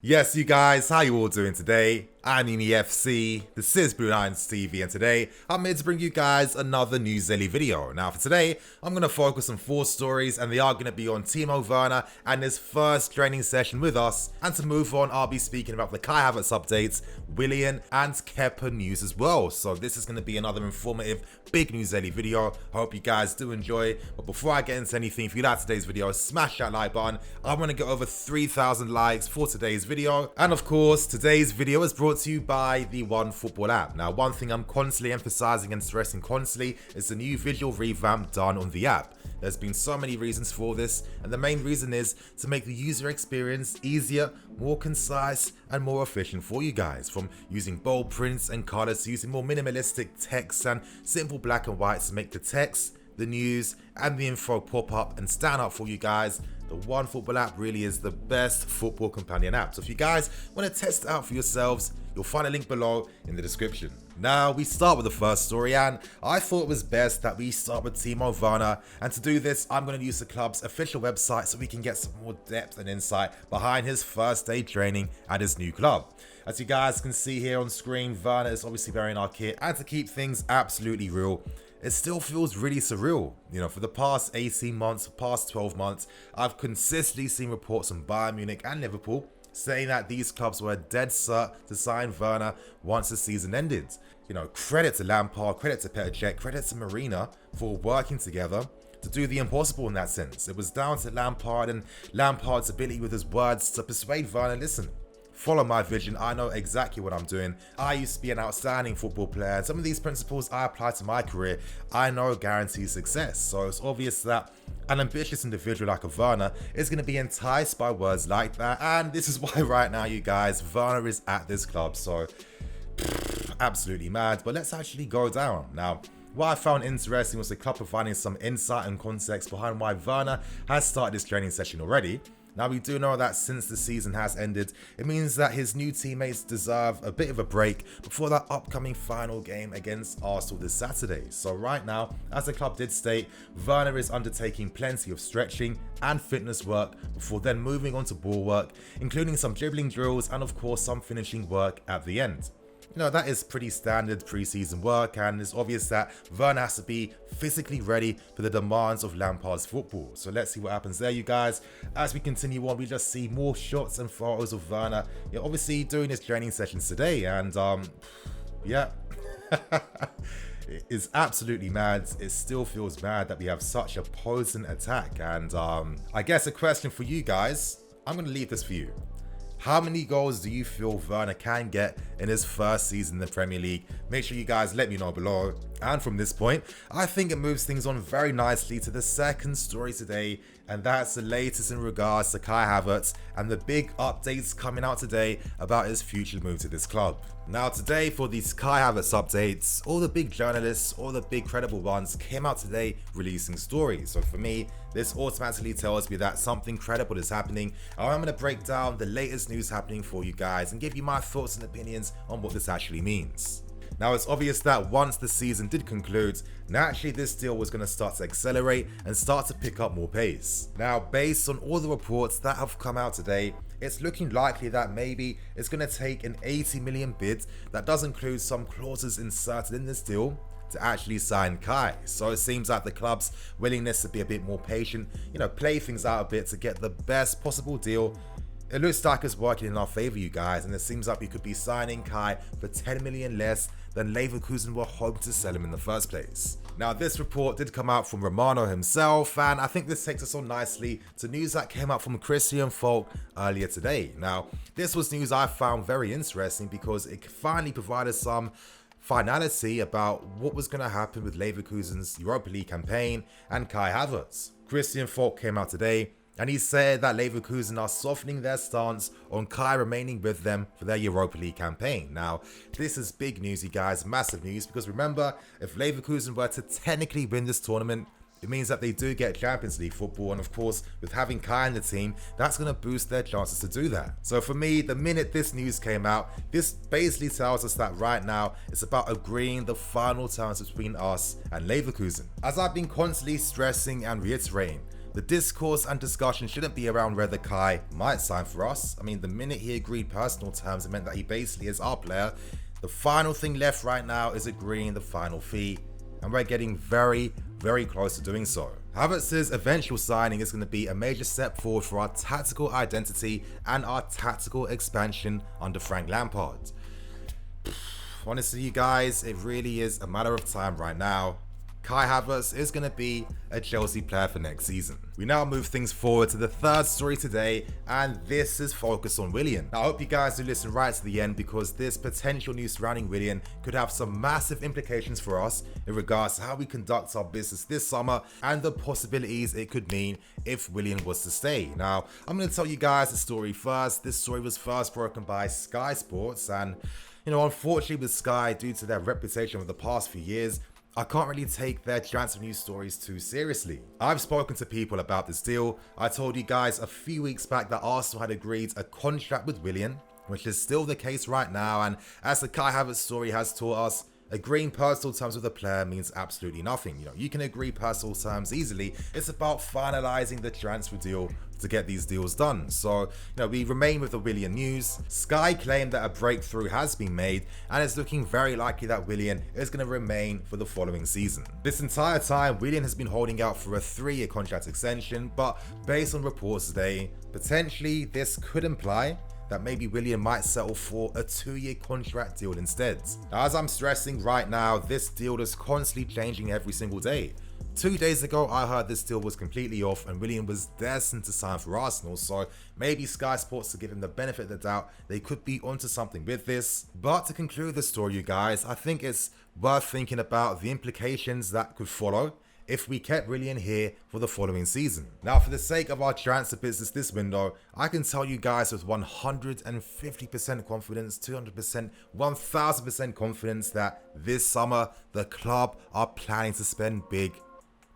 Yes, you guys, how you all doing today? I'm EFC, this is Blue Lions TV, and today I'm here to bring you guys another news daily video. Now for today, I'm going to focus on 4 stories, and they are going to be on Timo Werner and his first training session with us. And to move on, I'll be speaking about the HAVERTZ updates, Willian and Kepa news as well. So this is going to be another informative, big news daily video. I hope you guys do enjoy. But before I get into anything, if you like today's video, smash that like button. I want to get over 3,000 likes for today's video. And of course, today's video is brought to you by the OneFootball app. Now, one thing I'm constantly emphasizing and stressing constantly is the new visual revamp done on the app. There's been so many reasons for this, and the main reason is to make the user experience easier, more concise, and more efficient for you guys. From using bold prints and colors to using more minimalistic text and simple black and white to make the text, the news, and the info pop up and stand out for you guys. The OneFootball app really is the best football companion app. So if you guys want to test it out for yourselves, you'll find a link below in the description. Now we start with the first story, and I thought it was best that we start with Timo Werner, and to do this I'm going to use the club's official website so we can get some more depth and insight behind his first day training at his new club. As you guys can see here on screen, Werner is obviously wearing our kit, and to keep things absolutely real, it still feels really surreal. You know, for the past 18 months, past 12 months, I've consistently seen reports from Bayern Munich and Liverpool saying that these clubs were dead set to sign Werner once the season ended. You know, credit to Lampard, credit to Petr, credit to Marina for working together to do the impossible in that sense. It was down to Lampard and Lampard's ability with his words to persuade Werner, listen, follow my vision, I know exactly what I'm doing. I used to be an outstanding football player, and some of these principles I apply to my career, I know guarantee success. So it's obvious that an ambitious individual like a Werner is going to be enticed by words like that, and this is why right now, you guys, Werner is at this club, so absolutely mad. But let's actually go down. Now, what I found interesting was the club providing some insight and context behind why Werner has started his training session already. Now, we do know that since the season has ended, it means that his new teammates deserve a bit of a break before that upcoming final game against Arsenal this Saturday. So right now, as the club did state, Werner is undertaking plenty of stretching and fitness work before then moving on to ball work, including some dribbling drills and of course some finishing work at the end. You know, that is pretty standard pre-season work, and it's obvious that Werner has to be physically ready for the demands of Lampard's football. So let's see what happens there, you guys. As we continue on, we just see more shots and photos of Werner, you know, obviously doing his training sessions today, and yeah. It is absolutely mad. It still feels mad that we have such a potent attack, and I guess a question for you guys, I'm going to leave this for you. How many goals do you feel Werner can get in his first season in the Premier League? Make sure you guys let me know below. And from this point, I think it moves things on very nicely to the second story today, and that's the latest in regards to Kai Havertz and the big updates coming out today about his future move to this club. Now today, for these Kai Havertz updates, all the big journalists, all the big credible ones came out today releasing stories. So for me, this automatically tells me that something credible is happening, and I'm going to break down the latest news happening for you guys and give you my thoughts and opinions on what this actually means. Now, it's obvious that once the season did conclude, naturally this deal was going to start to accelerate and start to pick up more pace. Now, based on all the reports that have come out today, it's looking likely that maybe it's going to take an 80 million bid that does include some clauses inserted in this deal to actually sign Kai. So it seems like the club's willingness to be a bit more patient, you know, play things out a bit to get the best possible deal. It looks like it's working in our favor, you guys, and it seems like we could be signing Kai for 10 million less than Leverkusen were hoping to sell him in the first place. Now, this report did come out from Romano himself, and I think this takes us on nicely to news that came out from Christian Falk earlier today. Now, this was news I found very interesting because it finally provided some finality about what was going to happen with Leverkusen's Europa League campaign and Kai Havertz. Christian Falk came out today, and he said that Leverkusen are softening their stance on Kai remaining with them for their Europa League campaign. Now, this is big news, you guys, massive news, because remember, if Leverkusen were to technically win this tournament, it means that they do get Champions League football, and of course, with having Kai in the team, that's going to boost their chances to do that. So for me, the minute this news came out, this basically tells us that right now, it's about agreeing the final terms between us and Leverkusen. As I've been constantly stressing and reiterating, the discourse and discussion shouldn't be around whether Kai might sign for us. I mean, the minute he agreed personal terms, it meant that he basically is our player. The final thing left right now is agreeing the final fee, and we're getting very, very close to doing so. HAVERTZ's eventual signing is going to be a major step forward for our tactical identity and our tactical expansion under Frank Lampard. Honestly, you guys, it really is a matter of time right now. Kai Havertz is going to be a Chelsea player for next season. We now move things forward to the third story today, and this is focused on Willian. Now, I hope you guys do listen right to the end, because this potential news surrounding Willian could have some massive implications for us in regards to how we conduct our business this summer and the possibilities it could mean if Willian was to stay. Now, I'm going to tell you guys the story first. This story was first broken by Sky Sports, and unfortunately with Sky, due to their reputation over the past few years, I can't really take their transfer news stories too seriously. I've spoken to people about this deal. I told you guys a few weeks back that Arsenal had agreed a contract with Willian, which is still the case right now, and as the Kai Havertz story has taught us, agreeing personal terms with a player means absolutely nothing. You can agree personal terms easily. It's about finalizing the transfer deal to get these deals done. So, we remain with the Willian news. Sky claimed that a breakthrough has been made, and it's looking very likely that Willian is going to remain for the following season. This entire time, Willian has been holding out for a 3-year contract extension, but based on reports today, potentially this could imply that maybe Willian might settle for a 2-year contract deal instead. Now, as I'm stressing right now, this deal is constantly changing every single day. 2 days ago, I heard this deal was completely off and Willian was destined to sign for Arsenal, so maybe Sky Sports, to give him the benefit of the doubt, they could be onto something with this. But to conclude the story, you guys, I think it's worth thinking about the implications that could follow if we kept Willian here for the following season. Now, for the sake of our transfer business this window, I can tell you guys with 150% confidence, 200%, 1000% confidence that this summer, the club are planning to spend big.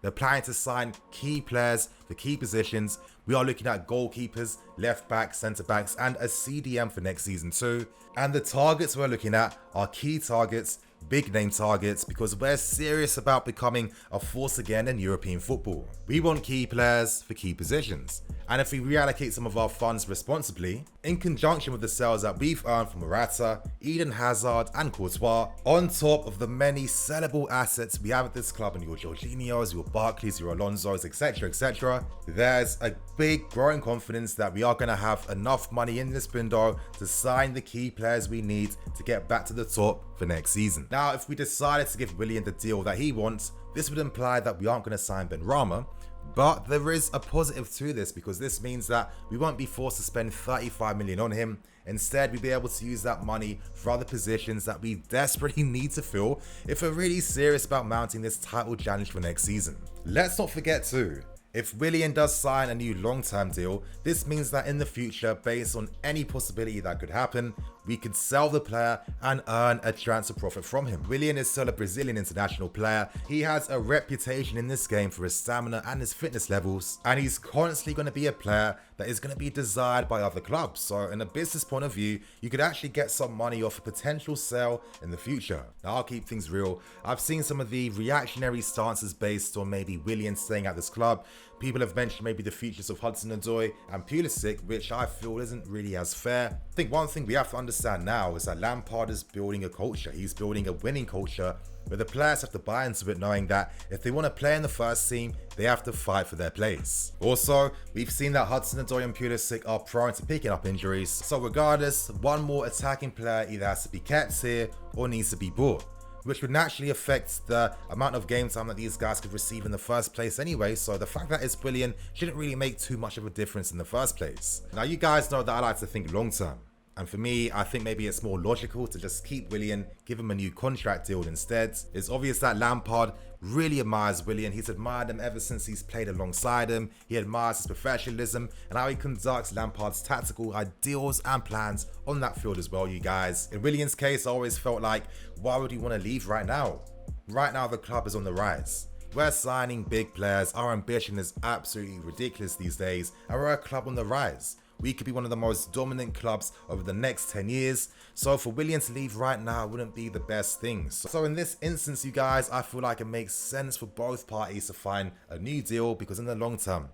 They're planning to sign key players for key positions. We are looking at goalkeepers, left backs, centre backs, and a CDM for next season too. And the targets we're looking at are key targets, big name targets, because we're serious about becoming a force again in European football. We want key players for key positions. And if we reallocate some of our funds responsibly, in conjunction with the sales that we've earned from Morata, Eden Hazard and Courtois, on top of the many sellable assets we have at this club, and your Jorginhos, your Barclays, your Alonsos, etc., there's a big growing confidence that we are going to have enough money in this window to sign the key players we need to get back to the top for next season. Now, if we decided to give Willian the deal that he wants, this would imply that we aren't going to sign Benrahma. But there is a positive to this, because this means that we won't be forced to spend 35 million on him. Instead, we'll be able to use that money for other positions that we desperately need to fill if we're really serious about mounting this title challenge for next season. Let's not forget too, if Willian does sign a new long-term deal, this means that in the future, based on any possibility that could happen, we could sell the player and earn a transfer profit from him. Willian is still a Brazilian international player. He has a reputation in this game for his stamina and his fitness levels, and he's constantly going to be a player that is going to be desired by other clubs. So in a business point of view, you could actually get some money off a potential sale in the future. Now, I'll keep things real. I've seen some of the reactionary stances based on maybe Willian staying at this club. People have mentioned maybe the futures of Hudson-Odoi and Pulisic, which I feel isn't really as fair. I think one thing we have to understand now is that Lampard is building a culture. He's building a winning culture where the players have to buy into it, knowing that if they want to play in the first team, they have to fight for their place. Also, we've seen that Hudson-Odoi and Pulisic are prone to picking up injuries. So regardless, one more attacking player either has to be kept here or needs to be bought, which would naturally affect the amount of game time that these guys could receive in the first place anyway. So the fact that it's Willian shouldn't really make too much of a difference in the first place. Now, you guys know that I like to think long term. And for me, I think maybe it's more logical to just keep Willian, give him a new contract deal instead. It's obvious that Lampard really admires Willian. He's admired him ever since he's played alongside him. He admires his professionalism and how he conducts Lampard's tactical ideals and plans on that field as well, you guys. In Willian's case, I always felt like, why would he want to leave right now? Right now, the club is on the rise. We're signing big players. Our ambition is absolutely ridiculous these days, and we're a club on the rise. We could be one of the most dominant clubs over the next 10 years. So for Willian to leave right now wouldn't be the best thing. So in this instance, you guys, I feel like it makes sense for both parties to find a new deal, because in the long term,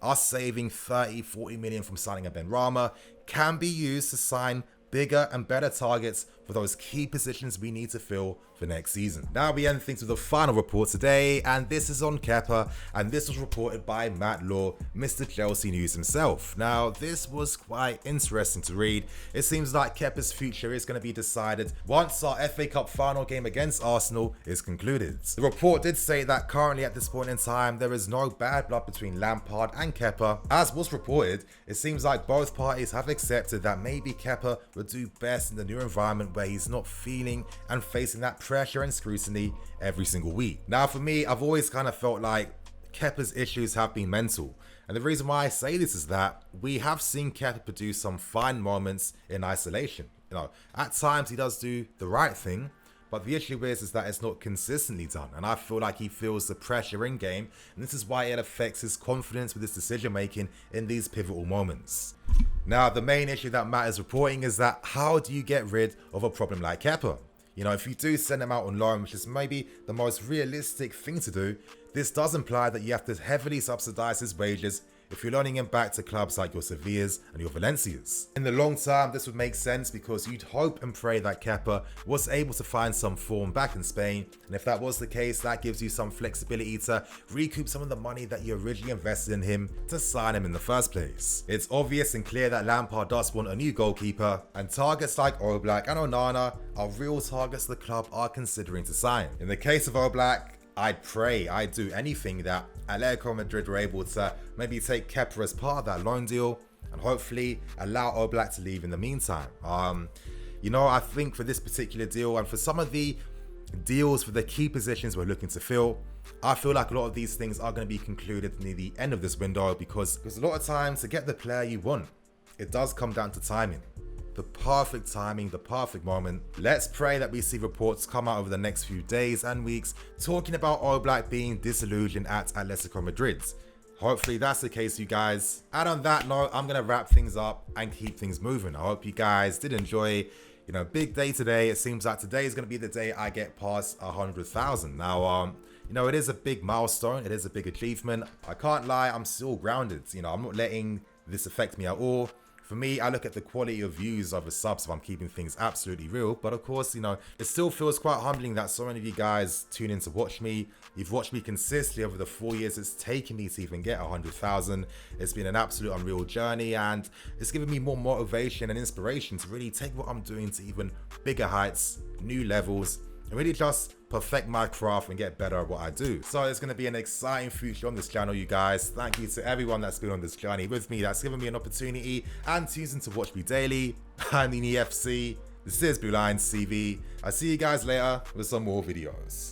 us saving 30-40 million from signing a Benrahma can be used to sign bigger and better targets for those key positions we need to fill for next season. Now we end things with the final report today, and this is on Kepa, and this was reported by Matt Law, Mr. Chelsea News himself. Now this was quite interesting to read. It seems like Kepa's future is going to be decided once our FA Cup final game against Arsenal is concluded. The report did say that currently at this point in time there is no bad blood between Lampard and Kepa. As was reported, it seems like both parties have accepted that maybe Kepa would do best in the new environment where he's not feeling and facing that pressure and scrutiny every single week. Now for me, I've always kind of felt like Kepa's issues have been mental, and the reason why I say this is that we have seen Kepa produce some fine moments in isolation. You know, at times he does do the right thing, but the issue is that it's not consistently done, and I feel like he feels the pressure in game, and this is why it affects his confidence with his decision making in these pivotal moments. Now, the main issue that Matt is reporting is that how do you get rid of a problem like Kepa? You know, if you do send him out on loan, which is maybe the most realistic thing to do, this does imply that you have to heavily subsidize his wages if you're loaning him back to clubs like your Sevillas and your Valencias. In the long term, this would make sense because you'd hope and pray that Kepa was able to find some form back in Spain, and if that was the case, that gives you some flexibility to recoup some of the money that you originally invested in him to sign him in the first place. It's obvious and clear that Lampard does want a new goalkeeper, and targets like Oblak and Onana are real targets the club are considering to sign. In the case of Oblak, I'd do anything that Atletico Madrid were able to maybe take Kepa as part of that loan deal and hopefully allow Oblak to leave in the meantime. You know, I think for this particular deal and for some of the deals for the key positions we're looking to fill, I feel like a lot of these things are going to be concluded near the end of this window because a lot of times to get the player you want, it does come down to timing. The perfect timing, the perfect moment. Let's pray that we see reports come out over the next few days and weeks talking about Oblak being disillusioned at Atletico Madrid. Hopefully that's the case, you guys. And on that note, I'm going to wrap things up and keep things moving. I hope you guys did enjoy. You know, big day today. It seems like today is going to be the day I get past 100,000. Now, you know, it is a big milestone. It is a big achievement. I can't lie, I'm still grounded. You know, I'm not letting this affect me at all. For me, I look at the quality of views of the subs if I'm keeping things absolutely real. But of course, you know, it still feels quite humbling that so many of you guys tune in to watch me. You've watched me consistently over the 4 years it's taken me to even get 100,000. It's been an absolute unreal journey, and it's given me more motivation and inspiration to really take what I'm doing to even bigger heights, new levels, and really just perfect my craft and get better at what I do. So it's going to be an exciting future on this channel, you guys. Thank you to everyone that's been on this journey with me, that's given me an opportunity and choosing to watch me daily. I'm the FC. This is Blue Lions TV. I'll see you guys later with some more videos.